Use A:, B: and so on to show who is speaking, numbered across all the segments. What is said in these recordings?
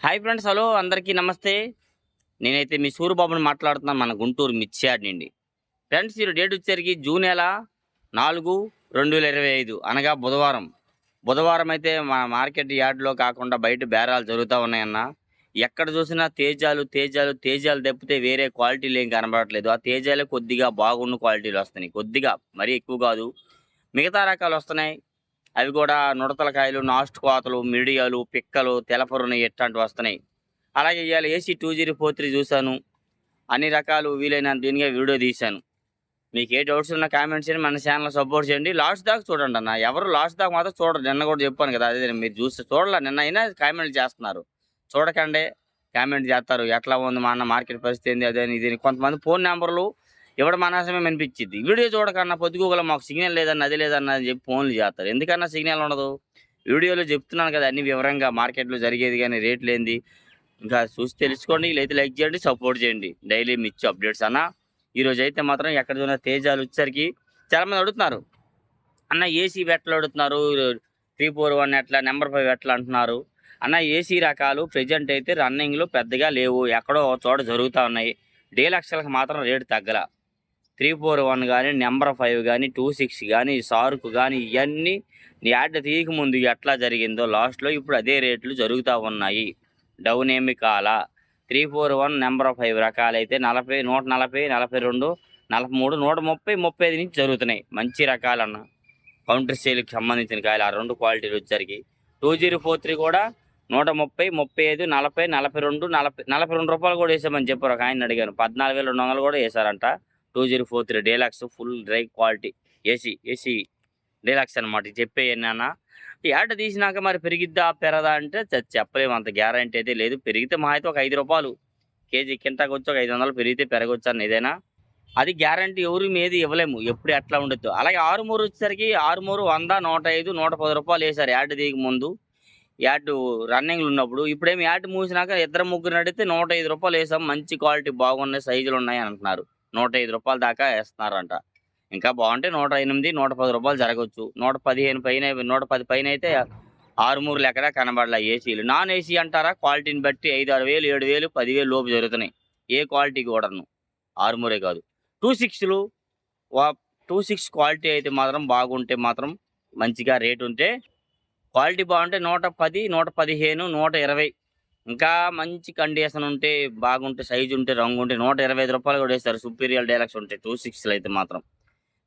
A: Hi friends, hello అందరికీ నమస్తే. నేనైతే మీ సూరిబాబుని మాట్లాడుతున్నాను, మన గుంటూరు మిర్చియాడ్ నుండి. ఫ్రెండ్స్, ఈరోజు డేట్ వచ్చేసరికి జూన్ నెల 4, 2025 అనగా బుధవారం. బుధవారం అయితే మన మార్కెట్ యార్డ్లో కాకుండా బయట బేరాలు జరుగుతూ ఉన్నాయన్న. ఎక్కడ చూసినా తేజాలు తేజాలు తేజాలు తప్పితే వేరే క్వాలిటీలు ఏం కనబడట్లేదు. ఆ తేజాలే కొద్దిగా బాగున్న క్వాలిటీలు వస్తున్నాయి, కొద్దిగా మరీ ఎక్కువ కాదు. మిగతా రకాలు వస్తున్నాయి, అవి కూడా నుడతలకాయలు, నాస్ట్ కోతలు, మిడియాలు, పిక్కలు, తెలపరుని ఇట్లాంటివి వస్తున్నాయి. అలాగే ఇవాళ ఏసీ 2043 చూశాను. అన్ని రకాలు వీలైనంత దీనిగా వీడియో తీశాను. మీకు ఏ డౌట్స్ ఉన్నా కామెంట్స్ చేయండి, మన ఛానల్ సపోర్ట్ చేయండి. లాస్ట్ దాకా చూడండి అన్న. ఎవరు లాస్ట్ దాకా మాత్రం చూడరు. నిన్న కూడా చెప్పాను కదా, అదే మీరు చూసి చూడాల. నిన్న అయినా కామెంట్ చేస్తున్నారు, చూడకండి కామెంట్ చేస్తారు. ఎట్లా ఉంది మా అన్న మార్కెట్ పరిస్థితి ఏంది, అదే ఇది. కొంతమంది ఫోన్ నెంబర్లు ఇవ్వడం అనవసరమే అనిపించింది. వీడియో చూడకన్నా పొద్దుగూగల మాకు సిగ్నల్ లేదన్న, అది లేదన్న అని చెప్పి ఫోన్లు చేస్తారు. ఎందుకన్నా సిగ్నల్ ఉండదు? వీడియోలో చెప్తున్నాను కదా అన్ని వివరంగా, మార్కెట్లో జరిగేది కానీ రేట్లు ఏంది ఇంకా చూసి తెలుసుకోండి. లేదా లైక్ చేయండి, సపోర్ట్ చేయండి. డైలీ మిర్చి అప్డేట్స్ అన్న. ఈరోజు అయితే మాత్రం ఎక్కడ చూసిన తేజాలు వచ్చేసరికి చాలామంది అడుగుతున్నారు, అన్న ఏసీ ఎట్లా అడుగుతున్నారు, 341 ఎట్లా, నెంబర్ 5 ఎట్లా అంటున్నారు. అన్న ఏసీ రకాలు ప్రజెంట్ అయితే రన్నింగ్లో పెద్దగా లేవు, ఎక్కడో ఒక చోట జరుగుతూ ఉన్నాయి. డీలక్స్లకు మాత్రం రేటు తగ్గల. 341 కానీ, నెంబర్ 5 కానీ, 26 కానీ, సార్కు కానీ, ఇవన్నీ యాడ్ తీయక ముందు ఎట్లా జరిగిందో లాస్ట్లో ఇప్పుడు అదే రేట్లు జరుగుతూ ఉన్నాయి. డౌన్ ఏమి కాల. 341 నెంబర్ 5 రకాలైతే 40, 140, 42, 43, 130, 35 నుంచి జరుగుతున్నాయి. మంచి రకాలన్న, కౌంటర్ సేల్కి సంబంధించిన కాయలు. ఆ రెండు క్వాలిటీలు వచ్చరికి 2043 కూడా 130, 35, 40, 42, 42 రూపాయలు కూడా వేసామని చెప్పారు. ఒక ఆయన అడిగాను. 14,200 కూడా వేశారంట. 2043 deluxe full dry quality AC deluxe అనమాట. చెప్పేయన్న యాడ్ తీసినాక మరి పెరిగిద్దా పెరదా అంటే చెప్పలేము, అంత గ్యారంటీ అయితే లేదు. పెరిగితే మా అయితే ఒక 5 రూపాయలు కేజీ కింటాకి వచ్చి ఒక 500 పెరిగితే పెరగొచ్చు అన్న ఏదైనా. అది గ్యారంటీ ఎవరు మీది ఇవ్వలేము, ఎప్పుడు ఎట్లా ఉండొద్దు. అలాగే ఆరుమూరు వచ్చేసరికి ఆరుమూరు 100, 105, 110 రూపాయలు వేశారు యాడ్ దిగి ముందు, యాడ్ రన్నింగ్లు ఉన్నప్పుడు. ఇప్పుడేమి యాడ్ మూసినాక ఇద్దరు ముగ్గురు అడిగితే 105 రూపాయలు వేసాం, మంచి క్వాలిటీ బాగున్నాయి, సైజులు ఉన్నాయి అంటున్నారు. 105 రూపాయల దాకా వేస్తున్నారంట. ఇంకా బాగుంటే 108, 110 రూపాయలు జరగవచ్చు. 115 పైన, 110 పైన అయితే ఆరుమూరులు ఎక్కడా కనబడలే ఏసీలు. నాన్ ఏసీ అంటారా, క్వాలిటీని బట్టి 5, 6 వేలు, 7 వేలు, 10,000 లోపు జరుగుతున్నాయి. ఏ క్వాలిటీ కూడాను, ఆరుమూరే కాదు. 26లు 26 క్వాలిటీ అయితే మాత్రం బాగుంటే మాత్రం మంచిగా రేటు ఉంటే, క్వాలిటీ బాగుంటే 110, 115, 120. ఇంకా మంచి కండిషన్ ఉంటే, బాగుంటే, సైజు ఉంటే, రంగు ఉంటే 125 రూపాయలు కూడా వేస్తారు. సుపీరియర్ డైలాక్స్ ఉంటాయి 26లు అయితే మాత్రం.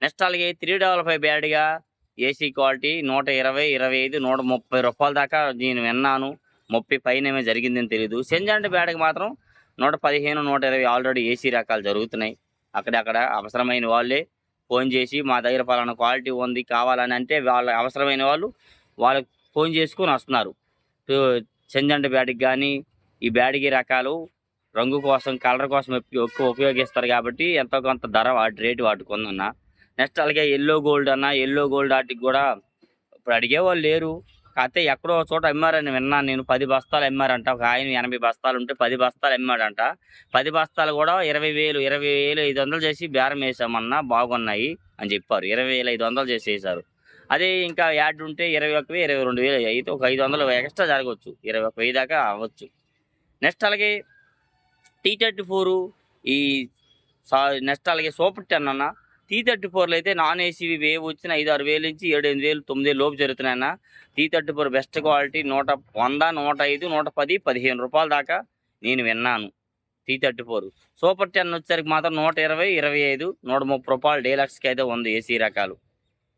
A: నెక్స్ట్ అలాగే 355 బ్యాడ్గా ఏసీ క్వాలిటీ 120, 25, 130 రూపాయల దాకా నేను విన్నాను. 30 పైన జరిగిందని తెలియదు. సెంజాంట్ బ్యాడ్కి మాత్రం 115, 120 ఆల్రెడీ ఏసీ రకాలు జరుగుతున్నాయి. అక్కడక్కడ అవసరమైన వాళ్ళే ఫోన్ చేసి మా దగ్గర పలానా క్వాలిటీ ఉంది కావాలని అంటే, వాళ్ళ అవసరమైన వాళ్ళు వాళ్ళకి ఫోన్ చేసుకొని వస్తున్నారు. సెంజాంట్ బ్యాడ్కి కానీ, ఈ బ్యాడ్కి రకాలు రంగు కోసం, కలర్ కోసం ఎక్కువ ఉపయోగిస్తారు కాబట్టి ఎంతో కొంత ధర రేటు వాటికి ఉందన్న. నెక్స్ట్ అలాగే ఎల్లో గోల్డ్ అన్న, ఎల్లో గోల్డ్ వాటికి కూడా ఇప్పుడు అడిగేవాళ్ళు లేరు. కాకపోతే ఎక్కడో ఒక చోట అమ్మారని విన్నాను నేను. 10 బస్తాలు అమ్మారంట. ఒక ఆయన 80 బస్తాలు ఉంటే 10 బస్తాలు అమ్మాడంట. 10 బస్తాలు కూడా 20,000, 20,500 చేసి బేరం వేసామన్నా, బాగున్నాయి అని చెప్పారు. 20,500 చేసి వేశారు. అదే ఇంకా యాడ్ ఉంటే 21,000, 22,000 అయితే ఒక 500 ఎక్స్ట్రా జరగవచ్చు, 21,000 దాకా అవ్వచ్చు. నెక్స్ట్ అలాగే T34 ఈ నెక్స్ట్ అలాగే సూపర్ 10 అన్న. T34లో అయితే నాన్ ఏసీవి వేవ్ వచ్చిన 5, 6 వేలు నుంచి 7, 8 వేలు, 9 వేలు లోపు జరుగుతున్నాయన్న. T34 బెస్ట్ క్వాలిటీ 100, 105, 110, 15 రూపాయల దాకా నేను విన్నాను. T34 సూపర్ 10 వచ్చేసరికి మాత్రం 120, 25, 130 రూపాయలు డీలక్స్కి అయితే ఉంది ఏసీ రకాలు.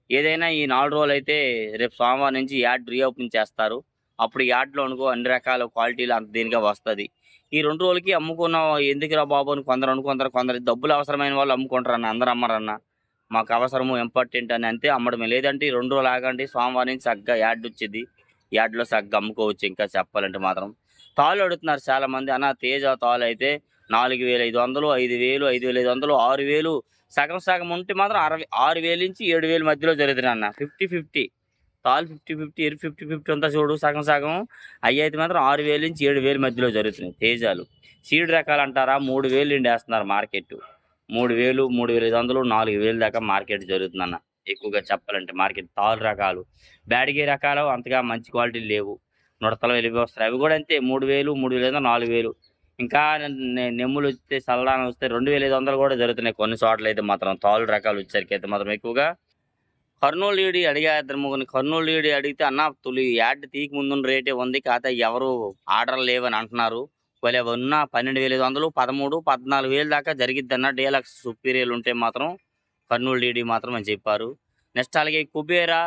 A: ఏదైనా ఈ 4 రోజులు అయితే రేపు సోమవారం నుంచి యాడ్ రీఓపెన్ చేస్తారు. అప్పుడు యాడ్లో అనుకో అన్ని రకాల క్వాలిటీలు అంత దీనిగా వస్తుంది. ఈ 2 రోజులకి అమ్ముకున్న ఎందుకురా బాబు అని కొందరు అనుకుంటారు. కొందరు డబ్బులు అవసరమైన వాళ్ళు అమ్ముకుంటారన్న, అందరు అమ్మరన్న. మాకు అవసరము ఇంపార్టెంట్ అని అంతే అమ్మడమే. లేదంటే ఈ 2 రోజులు ఆగండి, సోమవారం నుంచి చక్కగా యాడ్ వచ్చింది. యాడ్లో చక్కగా అమ్ముకోవచ్చు. ఇంకా చెప్పాలంటే మాత్రం తాళ్ళు అడుగుతున్నారు చాలామంది. అన్న తేజ తాళ్ళు అయితే 4,500, 5,000, 5,500, 6,000, సగం సగం ఉంటే మాత్రం 6,000 నుంచి 7,000 మధ్యలో జరుగుతున్నాయి అన్న. 50-50 తాళ్ళు, 50-50, 50-50 అంతా చూడు సగం సగం. అవి అయితే మాత్రం 6,000 నుంచి 7,000 మధ్యలో జరుగుతున్నాయి తేజాలు. సీడ్ రకాలు అంటారా, 3,000 నుండి వేస్తున్నారు మార్కెట్. 3,000, 3,500, 4,000 దాకా మార్కెట్ జరుగుతుందన్న. ఎక్కువగా చెప్పాలంటే మార్కెట్ తాళ్ళు రకాలు. బ్యాడ్గే రకాలు అంతగా మంచి క్వాలిటీ లేవు. నుడతలు వెళ్ళిపోస్తాయి. అవి కూడా అంతే 3000, 3000 4000. ఇంకా నెమ్ములు వస్తే సల్లాన వస్తే 2500 కూడా జరుగుతున్నాయి కొన్ని చోట్ల అయితే మాత్రం. తాళ్ళు రకాలు వచ్చేసరికి అయితే మాత్రం ఎక్కువగా కర్నూలు ఈడి అడిగా ఇద్దరు ముగ్గురిని. కర్నూలు ఈడి అడిగితే అన్న తొలి యాడ్ తీయక ముందున్న రేటే ఉంది, కాకపోతే ఎవరు ఆర్డర్ లేవని అంటున్నారు. ఒకవేళ ఉన్న 12,500, 13, 14,000 దాకా జరిగిద్దన్న డీలక్స్ సుపీరియర్ ఉంటే మాత్రం కర్నూలు డీడీ మాత్రం అని చెప్పారు. నెక్స్ట్ అలాగే కుబేరా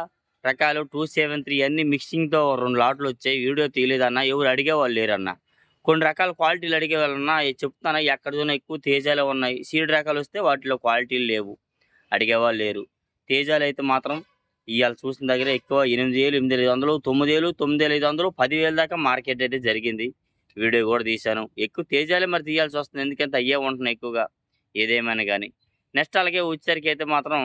A: రకాలు 273 అన్ని మిక్సింగ్తో 2 లాట్లు వచ్చాయి. వీడియో తీయలేదన్న, ఎవరు అడిగేవాళ్ళు లేరన్న. కొన్ని రకాల క్వాలిటీలు అడిగే వాళ్ళన్నా చెప్తానా ఎక్కడ చూసినా ఎక్కువ తేజాలే ఉన్నాయి. సీడ్ రకాలు వస్తే వాటిలో క్వాలిటీలు లేవు, అడిగేవాళ్ళు లేరు. తేజాలు అయితే మాత్రం ఇవాళ చూసిన దగ్గర ఎక్కువ 8,000, 8,500, 9,000, 9,500, 10,000 దాకా మార్కెట్ అయితే జరిగింది. వీడియో కూడా తీశాను. ఎక్కువ తేజాలే మరి తీయాల్సి వస్తుంది, ఎందుకంటే అయ్యే ఉంటున్నాయి ఎక్కువగా ఏదేమైనా కానీ. నెక్స్ట్ అలాగే వచ్చేసరికి అయితే మాత్రం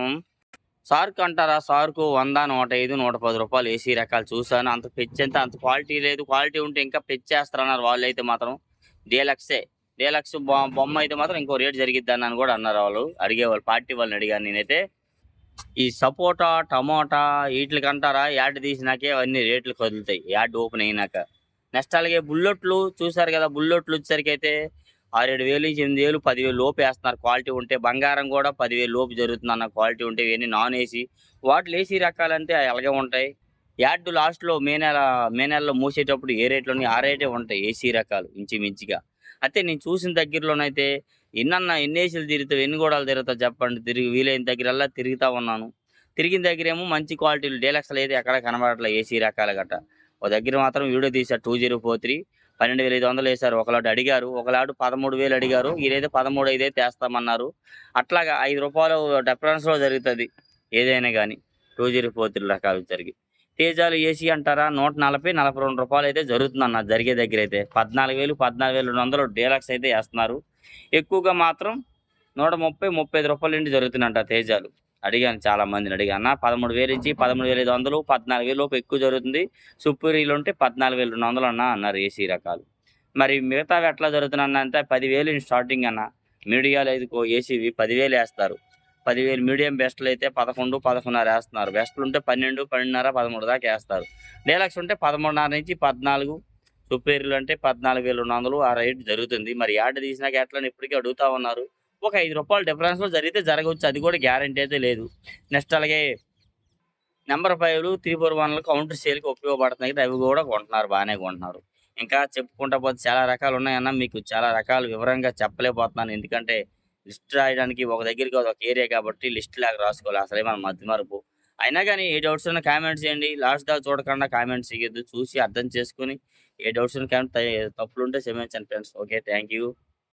A: సార్క్ అంటారా, సార్కు 100, 105, 110 రూపాయలు ఏసీ రకాలు చూశాను. అంత పెంచేంత అంత క్వాలిటీ లేదు. క్వాలిటీ ఉంటే ఇంకా పెంచేస్తారన్నారు వాళ్ళు అయితే మాత్రం. డీలక్స్ బొమ్మ అయితే మాత్రం ఇంకో రేటు జరిగిద్ది అని కూడా అన్నారు వాళ్ళు అడిగేవాళ్ళు. పార్టీ వాళ్ళని అడిగాను నేనైతే. ఈ సపోటా, టమోటా వీటికి అంటారా యాడ్ తీసినాకే అవన్నీ రేట్లు కదులుతాయి యాడ్ ఓపెన్ అయినాక. నెక్స్ట్ అలాగే బుల్లెట్లు చూసారు కదా, బుల్లెట్లు వచ్చేసరికి అయితే 6,000, 7,000, 10,000 లోపు వేస్తున్నారు క్వాలిటీ ఉంటే. బంగారం కూడా 10,000 లోపు జరుగుతుంది అన్న క్వాలిటీ ఉంటే. ఇవన్నీ నాన్ ఏసీ. వాటిలో ఏసీ రకాలంటే అలాగే ఉంటాయి. యాడ్ లాస్ట్లో మే నెలలో మూసేటప్పుడు ఏ రేట్లోని ఆ రేటే ఉంటాయి ఏసీ రకాలు ఇంచుమించుగా. అయితే నేను చూసిన దగ్గరలోనైతే ఎన్ని ఏసీలు తిరుగుతావు, ఎన్ని గోడాలు తిరుగుతావు చెప్పండి. వీలైన దగ్గరల్లా తిరుగుతూ ఉన్నాను. తిరిగిన దగ్గరేమో మంచి క్వాలిటీలు డీలక్స్లు అయితే ఎక్కడ కనబడట్లేదు ఏసీ రకాలు గట్ట. ఒక దగ్గర మాత్రం వీడియో తీశారు 2043 12,500 వేశారు. ఒకలాడు అడిగారు, ఒకలాడు 13,000 అడిగారు. ఈయనైతే 13,500 అయితే వేస్తామన్నారు. అట్లాగా ₹5 డిఫరెన్స్లో జరుగుతుంది ఏదైనా కానీ 2043 రకాలు జరిగి. తేజాలు ఏసీ అంటారా 140, ₹42 అయితే జరుగుతుందన్న జరిగే దగ్గర అయితే. 14,000, 14,200 డీలక్స్ అయితే వేస్తున్నారు. ఎక్కువగా మాత్రం 130, ₹35 నుండి జరుగుతుందంట తేజాలు. అడిగాను చాలా మందిని అడిగాను. 13,000 నుంచి 13,500, 14,000 లోపు ఎక్కువ జరుగుతుంది. సుపీరియర్లు ఉంటే 14,200 అన్న అన్నారు ఏసీ రకాలు. మరి మిగతావి ఎట్లా జరుగుతున్నాయి అంటే 10,000 స్టార్టింగ్ అన్న. మీడియాలు అయితే ఏసీవి 10,000 వేస్తారు. 10,000 మీడియం బెస్ట్లు అయితే 11, 11.5 వేస్తున్నారు. బెస్ట్లు ఉంటే 12, 12.5, 13 దాకా వేస్తారు. డీలక్స్ ఉంటే 13.5 నుంచి 14, సుపీరియర్లు అంటే 14,200 ఆ రేటు జరుగుతుంది. మరి యాడ్ తీసినాక ఎట్లా అని ఇప్పటికీ అడుగుతా ఉన్నారు. ఒక ₹5 డిఫరెన్స్లో జరిగితే జరగవచ్చు, అది కూడా గ్యారంటీ అయితే లేదు. నెక్స్ట్ అలాగే నెంబర్ 5లు 341 కౌంటర్ సేల్కి ఉపయోగపడుతున్నాయి. అవి కూడా కొంటున్నారు, బాగానే కొంటున్నారు. ఇంకా చెప్పుకుంటా పోతే చాలా రకాలు ఉన్నాయన్న. మీకు చాలా రకాలు వివరంగా చెప్పలేకపోతున్నాను, ఎందుకంటే లిస్ట్ రాయడానికి ఒక దగ్గరికి ఒక ఏరియా కాబట్టి లిస్ట్ లాగా రాసుకోవాలి. అసలే మన మధ్య మరుపు. అయినా కానీ ఏ డౌట్స్ ఉన్నా కామెంట్స్ చేయండి. లాస్ట్ దాకా చూడకుండా కామెంట్స్ చేయొద్దు. చూసి అర్థం చేసుకుని ఏ డౌట్స్ ఉన్నా తప్పులు ఉంటే క్షమించండి ఫ్రెండ్స్. Okay, thank you.